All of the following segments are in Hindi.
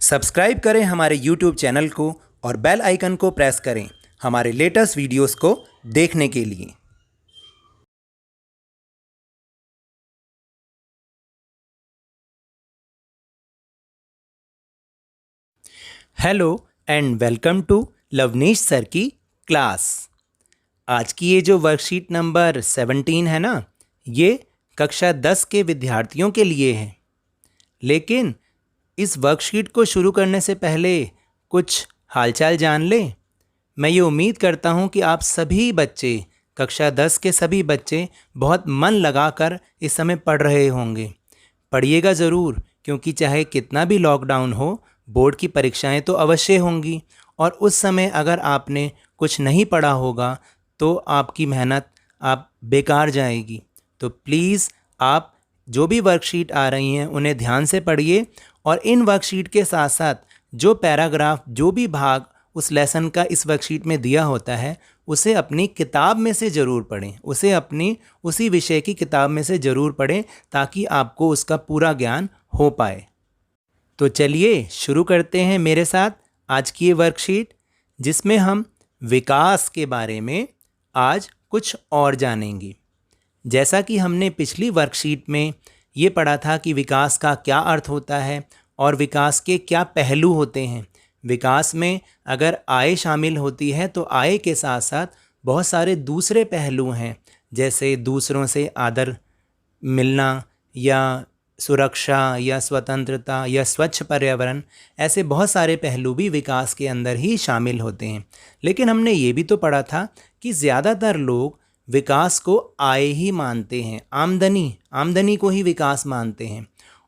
सब्सक्राइब करें हमारे YouTube चैनल को और बेल आइकन को प्रेस करें हमारे लेटेस्ट वीडियोस को देखने के लिए। Hello and welcome to Lovneesh sir की क्लास। आज की ये जो वर्कशीट नंबर 17 है ना, ये कक्षा 10 के विद्यार्थियों के लिए है। लेकिन इस वर्कशीट को शुरू करने से पहले कुछ हालचाल जान लें। मैं ये उम्मीद करता हूँ कि आप सभी बच्चे, कक्षा 10 के सभी बच्चे बहुत मन लगाकर इस समय पढ़ रहे होंगे। पढ़िएगा ज़रूर, क्योंकि चाहे कितना भी लॉकडाउन हो, बोर्ड की परीक्षाएं तो अवश्य होंगी और उस समय अगर आपने कुछ नहीं पढ़ा होगा तो आपकी मेहनत आप बेकार जाएगी। तो प्लीज़ आप जो भी वर्कशीट आ रही हैं उन्हें ध्यान से पढ़िए और इन वर्कशीट के साथ साथ जो पैराग्राफ, जो भी भाग उस लेसन का इस वर्कशीट में दिया होता है उसे अपनी किताब में से ज़रूर पढ़ें, उसे अपनी उसी विषय की किताब में से ज़रूर पढ़ें ताकि आपको उसका पूरा ज्ञान हो पाए। तो चलिए शुरू करते हैं मेरे साथ आज की ये वर्कशीट, जिसमें हम विकास के बारे में आज कुछ और जानेंगे। जैसा कि हमने पिछली वर्कशीट में ये पढ़ा था कि विकास का क्या अर्थ होता है और विकास के क्या पहलू होते हैं। विकास में अगर आय शामिल होती है तो आय के साथ साथ बहुत सारे दूसरे पहलू हैं, जैसे दूसरों से आदर मिलना या सुरक्षा या स्वतंत्रता या स्वच्छ पर्यावरण। ऐसे बहुत सारे पहलू भी विकास के अंदर ही शामिल होते हैं। लेकिन हमने ये भी तो पढ़ा था कि ज़्यादातर लोग विकास को आय ही मानते हैं, आमदनी को ही विकास मानते हैं।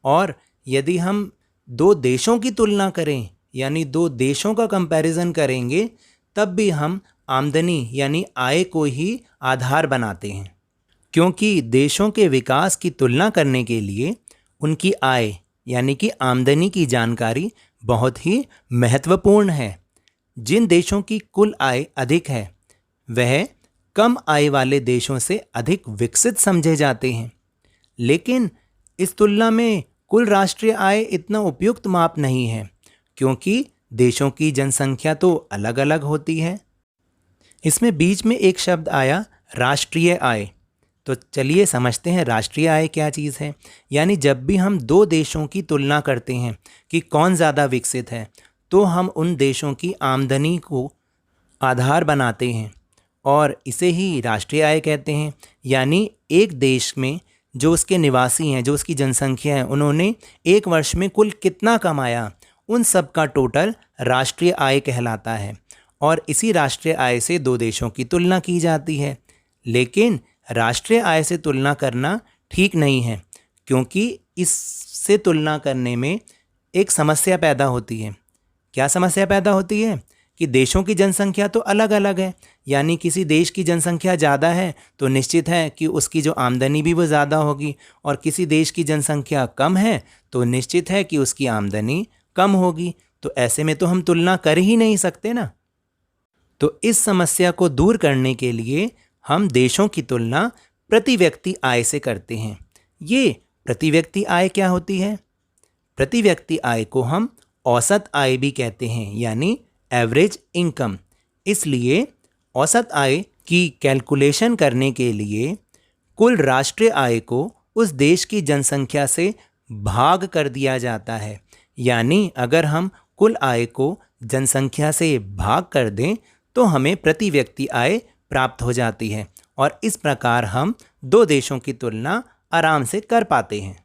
और यदि हम दो देशों की तुलना करें, यानी दो देशों का कंपैरिजन करेंगे, तब भी हम आमदनी यानी आय को ही आधार बनाते हैं, क्योंकि देशों के विकास की तुलना करने के लिए उनकी आय यानी कि आमदनी की जानकारी बहुत ही महत्वपूर्ण है। जिन देशों की कुल आय अधिक है वह कम आय वाले देशों से अधिक विकसित समझे जाते हैं। लेकिन इस तुलना में कुल राष्ट्रीय आय इतना उपयुक्त माप नहीं है, क्योंकि देशों की जनसंख्या तो अलग अलग होती है। इसमें बीच में एक शब्द आया राष्ट्रीय आय। तो चलिए समझते हैं राष्ट्रीय आय क्या चीज़ है। यानी जब भी हम दो देशों की तुलना करते हैं कि कौन ज़्यादा विकसित है, तो हम उन देशों की आमदनी को आधार बनाते हैं और इसे ही राष्ट्रीय आय कहते हैं। यानी एक देश में जो उसके निवासी हैं, जो उसकी जनसंख्या है, उन्होंने एक वर्ष में कुल कितना कमाया, उन सब का टोटल राष्ट्रीय आय कहलाता है। और इसी राष्ट्रीय आय से दो देशों की तुलना की जाती है। लेकिन राष्ट्रीय आय से तुलना करना ठीक नहीं है, क्योंकि इससे तुलना करने में एक समस्या पैदा होती है। क्या समस्या पैदा होती है कि देशों की जनसंख्या तो अलग अलग है। यानी किसी देश की जनसंख्या ज़्यादा है तो निश्चित है कि उसकी जो आमदनी भी वो ज़्यादा होगी, और किसी देश की जनसंख्या कम है तो निश्चित है कि उसकी आमदनी कम होगी। तो ऐसे में तो हम तुलना कर ही नहीं सकते ना। तो इस समस्या को दूर करने के लिए हम देशों की तुलना प्रति व्यक्ति आय से करते हैं। ये प्रति व्यक्ति आय क्या होती है? प्रति व्यक्ति आय को हम औसत आय भी कहते हैं, यानी एवरेज इनकम। इसलिए औसत आय की कैलकुलेशन करने के लिए कुल राष्ट्रीय आय को उस देश की जनसंख्या से भाग कर दिया जाता है। यानी अगर हम कुल आय को जनसंख्या से भाग कर दें तो हमें प्रति व्यक्ति आय प्राप्त हो जाती है, और इस प्रकार हम दो देशों की तुलना आराम से कर पाते हैं।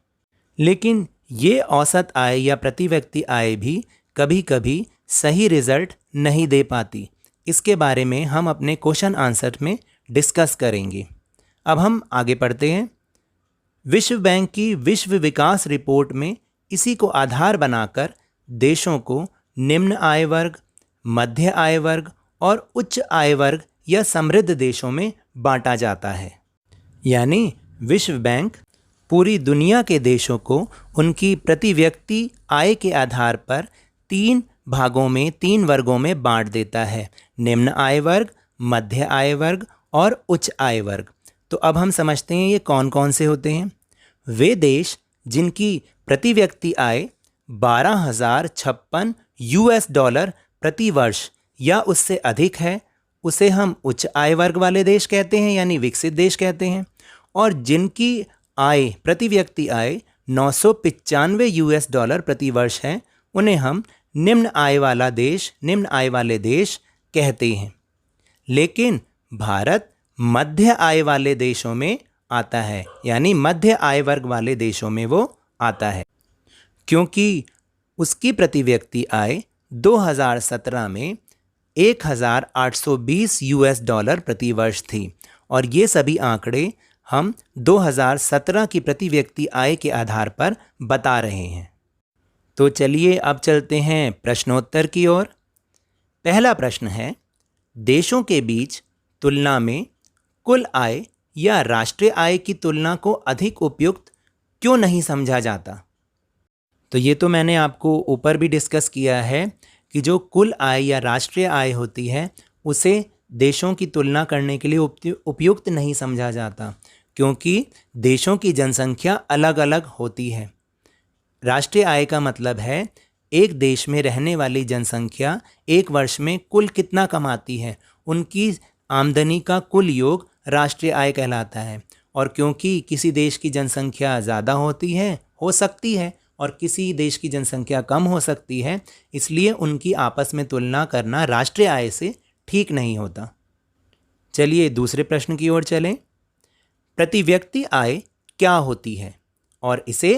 लेकिन ये औसत आय या प्रति व्यक्ति आय भी कभी कभी सही रिजल्ट नहीं दे पाती। इसके बारे में हम अपने क्वेश्चन आंसर में डिस्कस करेंगे। अब हम आगे पढ़ते हैं। विश्व बैंक की विश्व विकास रिपोर्ट में इसी को आधार बनाकर देशों को निम्न आय वर्ग, मध्य आय वर्ग और उच्च आय वर्ग या समृद्ध देशों में बांटा जाता है। यानी विश्व बैंक पूरी दुनिया के देशों को उनकी प्रति व्यक्ति आय के आधार पर 3 भागों में, 3 वर्गों में बांट देता है: निम्न आय वर्ग, मध्य आय वर्ग और उच्च आय वर्ग। तो अब हम समझते हैं ये कौन कौन से होते हैं। वे देश जिनकी प्रति व्यक्ति आय 12,056 US डॉलर प्रति वर्ष या उससे अधिक है, उसे हम उच्च आय वर्ग वाले देश कहते हैं, यानी विकसित देश कहते हैं। और जिनकी आय, प्रति व्यक्ति आय 995 US डॉलर प्रति वर्ष है, उन्हें हम निम्न आय वाले देश कहते हैं। लेकिन भारत मध्य आय वाले देशों में आता है, यानी मध्य आय वर्ग वाले देशों में वो आता है, क्योंकि उसकी प्रति व्यक्ति आय 2017 में 1,820 US डॉलर प्रति वर्ष थी। और ये सभी आंकड़े हम 2017 की प्रति व्यक्ति आय के आधार पर बता रहे हैं। तो चलिए अब चलते हैं प्रश्नोत्तर की ओर। पहला प्रश्न है, देशों के बीच तुलना में कुल आय या राष्ट्रीय आय की तुलना को अधिक उपयुक्त क्यों नहीं समझा जाता? तो ये तो मैंने आपको ऊपर भी डिस्कस किया है कि जो कुल आय या राष्ट्रीय आय होती है उसे देशों की तुलना करने के लिए उपयुक्त नहीं समझा जाता, क्योंकि देशों की जनसंख्या अलग अलग होती है। राष्ट्रीय आय का मतलब है एक देश में रहने वाली जनसंख्या एक वर्ष में कुल कितना कमाती है, उनकी आमदनी का कुल योग राष्ट्रीय आय कहलाता है। और क्योंकि किसी देश की जनसंख्या ज़्यादा हो सकती है और किसी देश की जनसंख्या कम हो सकती है, इसलिए उनकी आपस में तुलना करना राष्ट्रीय आय से ठीक नहीं होता। चलिए दूसरे प्रश्न की ओर चलें। प्रति व्यक्ति आय क्या होती है और इसे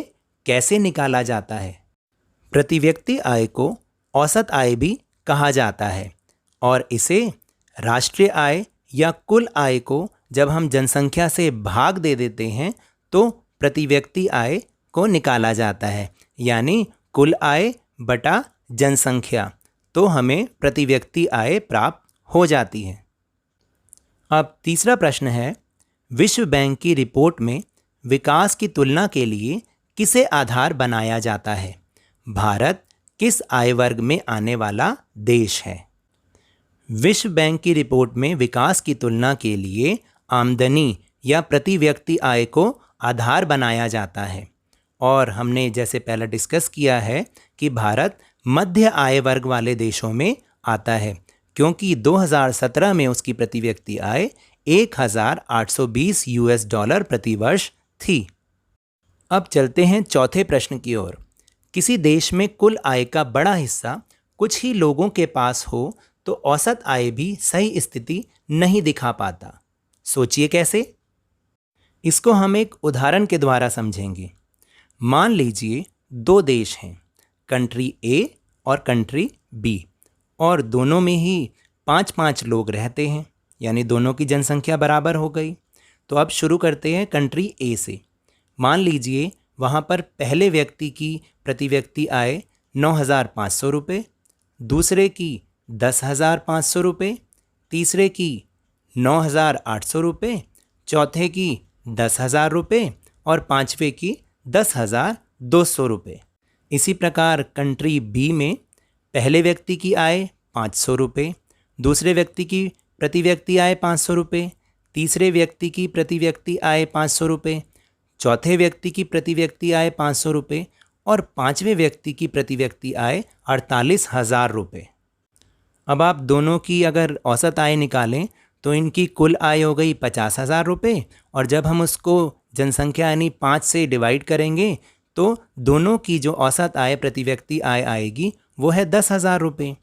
कैसे निकाला जाता है? प्रति व्यक्ति आय को औसत आय भी कहा जाता है और इसे राष्ट्रीय आय या कुल आय को जब हम जनसंख्या से भाग दे देते हैं तो प्रति व्यक्ति आय को निकाला जाता है, यानी कुल आय बटा जनसंख्या, तो हमें प्रति व्यक्ति आय प्राप्त हो जाती है। अब तीसरा प्रश्न है, विश्व बैंक की रिपोर्ट में विकास की तुलना के लिए किसे आधार बनाया जाता है? भारत किस आय वर्ग में आने वाला देश है? विश्व बैंक की रिपोर्ट में विकास की तुलना के लिए आमदनी या प्रति व्यक्ति आय को आधार बनाया जाता है। और हमने जैसे पहले डिस्कस किया है कि भारत मध्य आय वर्ग वाले देशों में आता है, क्योंकि 2017 में उसकी प्रति व्यक्ति आय 1,820 US डॉलर प्रति वर्ष थी। अब चलते हैं चौथे प्रश्न की ओर। किसी देश में कुल आय का बड़ा हिस्सा कुछ ही लोगों के पास हो तो औसत आय भी सही स्थिति नहीं दिखा पाता। सोचिए कैसे? इसको हम एक उदाहरण के द्वारा समझेंगे। मान लीजिए दो देश हैं, कंट्री ए और कंट्री बी, और दोनों में ही 5-5 लोग रहते हैं, यानी दोनों की जनसंख्या बराबर हो गई। तो अब शुरू करते हैं कंट्री ए से। मान लीजिए वहाँ पर पहले व्यक्ति की प्रति व्यक्ति आय 9,500 रुपये, दूसरे की 10,500 रुपये, तीसरे की 9,800 रुपये, चौथे की 10,000 रुपये और पाँचवें की 10,200 रुपये। इसी प्रकार कंट्री बी में पहले व्यक्ति की आय 500 रुपये, दूसरे व्यक्ति की प्रति व्यक्ति आय 500 रुपये, तीसरे व्यक्ति की प्रति व्यक्ति आय 500 रुपये, चौथे व्यक्ति की प्रति व्यक्ति आय 500 रुपये और पाँचवें व्यक्ति की प्रति व्यक्ति आय 48,000 रुपये। अब आप दोनों की अगर औसत आय निकालें तो इनकी कुल आय हो गई 50,000 रुपये, और जब हम उसको जनसंख्या यानी 5 से डिवाइड करेंगे तो दोनों की जो औसत आय प्रति व्यक्ति आय आएगी वो है 10,000 रुपये।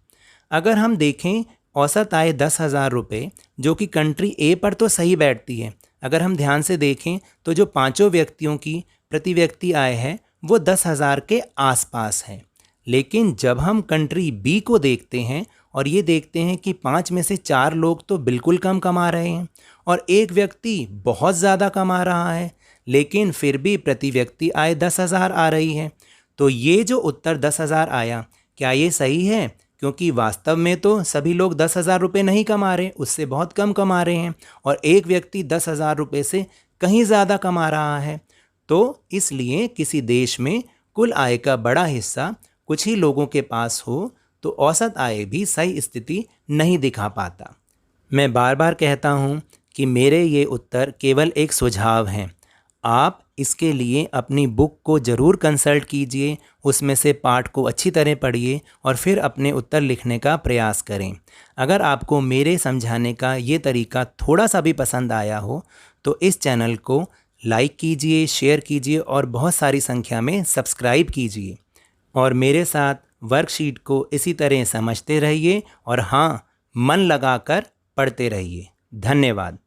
अगर हम देखें औसत आय 10,000 रुपये जो कि कंट्री ए पर तो सही बैठती है, अगर हम ध्यान से देखें तो जो पांचों व्यक्तियों की प्रति व्यक्ति आय है वो 10,000 के आसपास है। लेकिन जब हम कंट्री बी को देखते हैं और ये देखते हैं कि 5 में से 4 लोग तो बिल्कुल कम कमा रहे हैं और एक व्यक्ति बहुत ज़्यादा कमा रहा है, लेकिन फिर भी प्रति व्यक्ति आय 10,000 आ रही है, तो ये जो उत्तर 10,000 आया, क्या ये सही है? क्योंकि वास्तव में तो सभी लोग 10,000 रुपये नहीं कमा रहे, उससे बहुत कम कमा रहे हैं, और एक व्यक्ति 10,000 रुपये से कहीं ज़्यादा कमा रहा है। तो इसलिए किसी देश में कुल आय का बड़ा हिस्सा कुछ ही लोगों के पास हो तो औसत आय भी सही स्थिति नहीं दिखा पाता। मैं बार बार कहता हूँ कि मेरे ये उत्तर केवल एक सुझाव हैं। आप इसके लिए अपनी बुक को ज़रूर कंसल्ट कीजिए, उसमें से पाठ को अच्छी तरह पढ़िए और फिर अपने उत्तर लिखने का प्रयास करें। अगर आपको मेरे समझाने का ये तरीका थोड़ा सा भी पसंद आया हो तो इस चैनल को लाइक कीजिए, शेयर कीजिए और बहुत सारी संख्या में सब्सक्राइब कीजिए और मेरे साथ वर्कशीट को इसी तरह समझते रहिए और हाँ, मन लगाकर पढ़ते रहिए। धन्यवाद।